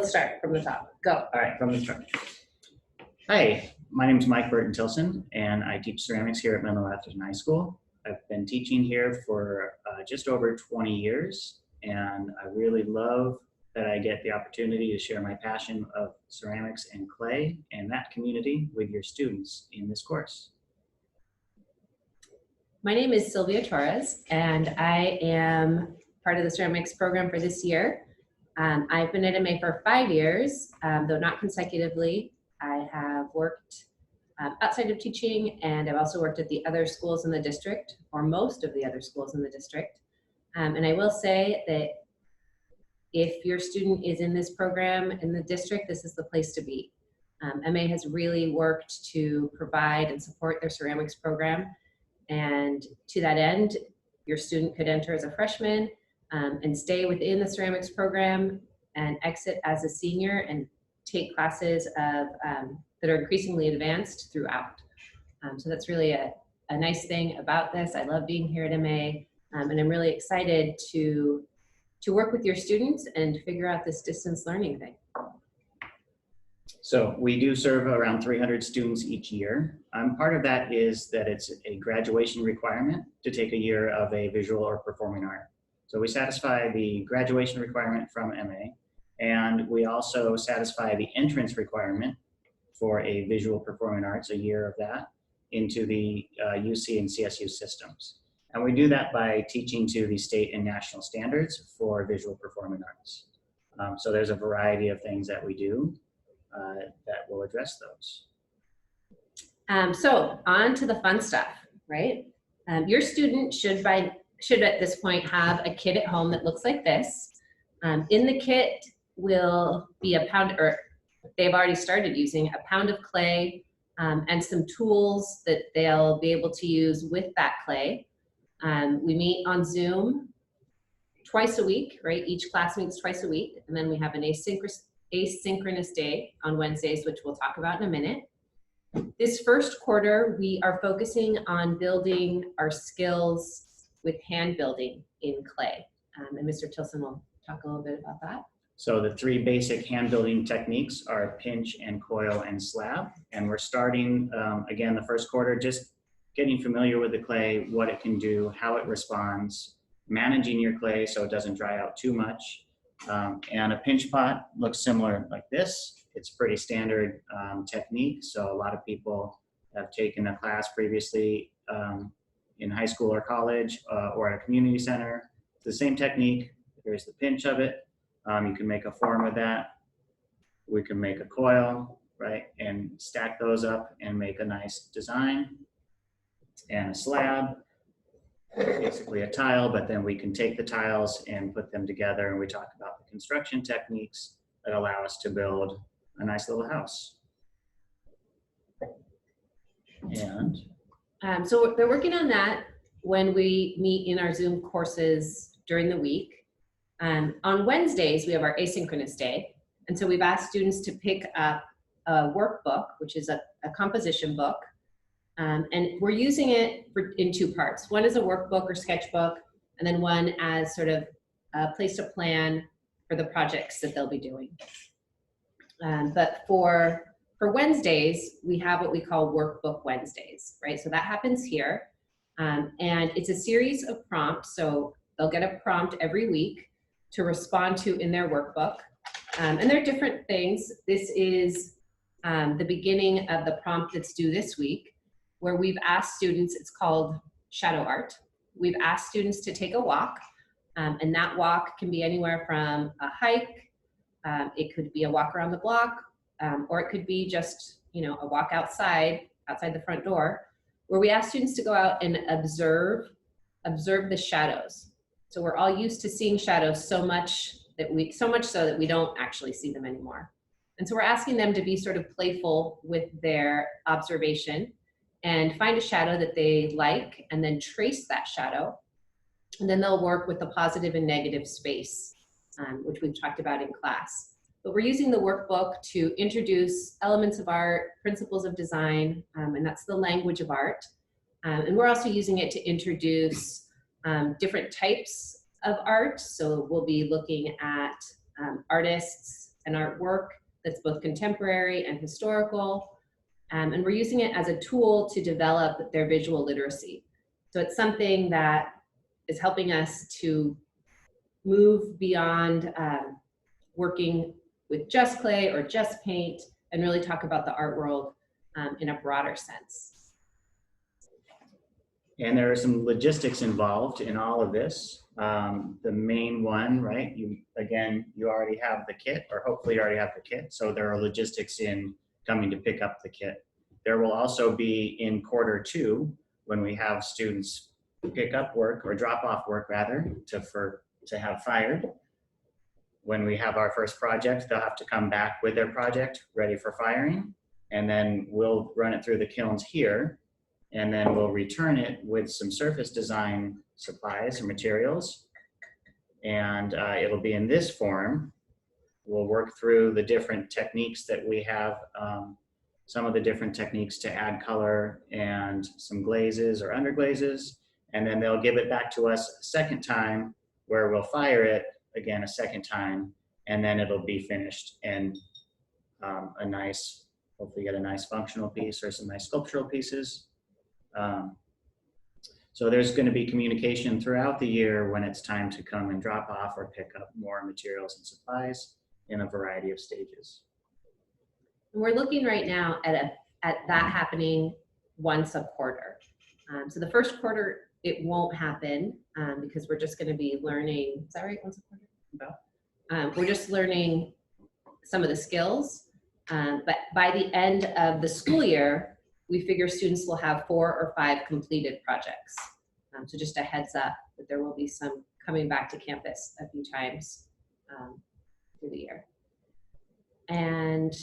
let's start from the top. Go. All right, from the start. Hi, my name is Mike Burton-Tilson, and I teach ceramics here at Menlo-Atherton High School. I've been teaching here for just over 20 years, and I really love that I get the opportunity to share my passion of ceramics and clay and that community with your students in this course. My name is Sylvia Torres, and I am part of the ceramics program for this year. I've been at MA for 5 years, though not consecutively. I have worked outside of teaching, and I've also worked at the other schools in the district, or most of the other schools in the district. And I will say that if your student is in this program in the district, this is the place to be. MA has really worked to provide and support their ceramics program. And to that end, your student could enter as a freshman and stay within the ceramics program and exit as a senior and take classes of, that are increasingly advanced throughout. So that's really a nice thing about this. I love being here at MA, and I'm really excited to work with your students and figure out this distance learning thing. So we do serve around 300 students each year. Part of that is that it's a graduation requirement to take a year of a visual or performing art. So we satisfy the graduation requirement from MA, and we also satisfy the entrance requirement for a visual performing arts, a year of that, into the UC and CSU systems. And we do that by teaching to the state and national standards for visual performing arts. So there's a variety of things that we do that will address those. So on to the fun stuff, right? Your student should at this point have a kit at home that looks like this. In the kit will be a pound, or they've already started using a pound of clay and some tools that they'll be able to use with that clay. We meet on Zoom twice a week, right? Each class meets twice a week, and then we have an asynchronous day on Wednesdays, which we'll talk about in a minute. This first quarter, we are focusing on building our skills with hand building in clay. And Mr. Tilson will talk a little bit about that. So the three basic hand building techniques are pinch and coil and slab. And we're starting, again, the first quarter, just getting familiar with the clay, what it can do, how it responds, managing your clay so it doesn't dry out too much. And a pinch pot looks similar like this. It's pretty standard technique. So a lot of people have taken a class previously in high school or college or at a community center. It's the same technique. There's the pinch of it. You can make a form of that. We can make a coil, right? And stack those up and make a nice design. And a slab, basically a tile, but then we can take the tiles and put them together, and we talk about the construction techniques that allow us to build a nice little house. And so they're working on that when we meet in our Zoom courses during the week. On Wednesdays, we have our asynchronous day. And so we've asked students to pick up a workbook, which is a composition book. And we're using it in two parts. One is a workbook or sketchbook, and then one as sort of a place to plan for the projects that they'll be doing. But for Wednesdays, we have what we call Workbook Wednesdays, right? So that happens here. And it's a series of prompts. So they'll get a prompt every week to respond to in their workbook. And they're different things. This is the beginning of the prompt that's due this week, where we've asked students, it's called shadow art. We've asked students to take a walk, and that walk can be anywhere from a hike, it could be a walk around the block, or it could be just, a walk outside the front door, where we ask students to go out and observe the shadows. So we're all used to seeing shadows so much so that we don't actually see them anymore. And so we're asking them to be sort of playful with their observation and find a shadow that they like, and then trace that shadow. And then they'll work with the positive and negative space, which we've talked about in class. But we're using the workbook to introduce elements of art, principles of design, and that's the language of art. And we're also using it to introduce different types of art. So we'll be looking at artists, and artwork that's both contemporary and historical. And we're using it as a tool to develop their visual literacy. So it's something that is helping us to move beyond working with just clay or just paint and really talk about the art world in a broader sense. And there are some logistics involved in all of this. The main one, right? You already have the kit, or hopefully you already have the kit. So there are logistics in coming to pick up the kit. There will also be in quarter 2, when we have students pick up work or drop off work rather to have fired. When we have our first project, they'll have to come back with their project ready for firing. And then we'll run it through the kilns here. And then we'll return it with some surface design supplies or materials. And it'll be in this form. We'll work through the different techniques that we have, some of the different techniques to add color and some glazes or underglazes. And then they'll give it back to us a second time, where we'll fire it again a second time, and then it'll be finished and hopefully get a nice functional piece or some nice sculptural pieces. So there's going to be communication throughout the year when it's time to come and drop off or pick up more materials and supplies in a variety of stages. We're looking right now at that happening once a quarter. So the first quarter, it won't happen because we're just going to be learning. Is that right? Once a quarter? No. We're just learning some of the skills. But by the end of the school year, we figure students will have 4 or 5 completed projects. So just a heads up that there will be some coming back to campus a few times through the year. And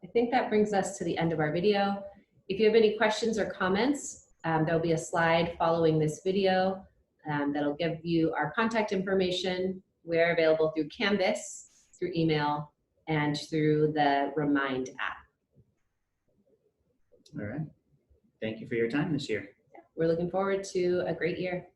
I think that brings us to the end of our video. If you have any questions or comments, there'll be a slide following this video that'll give you our contact information. We're available through Canvas, through email, and through the Remind app. All right. Thank you for your time this year. We're looking forward to a great year.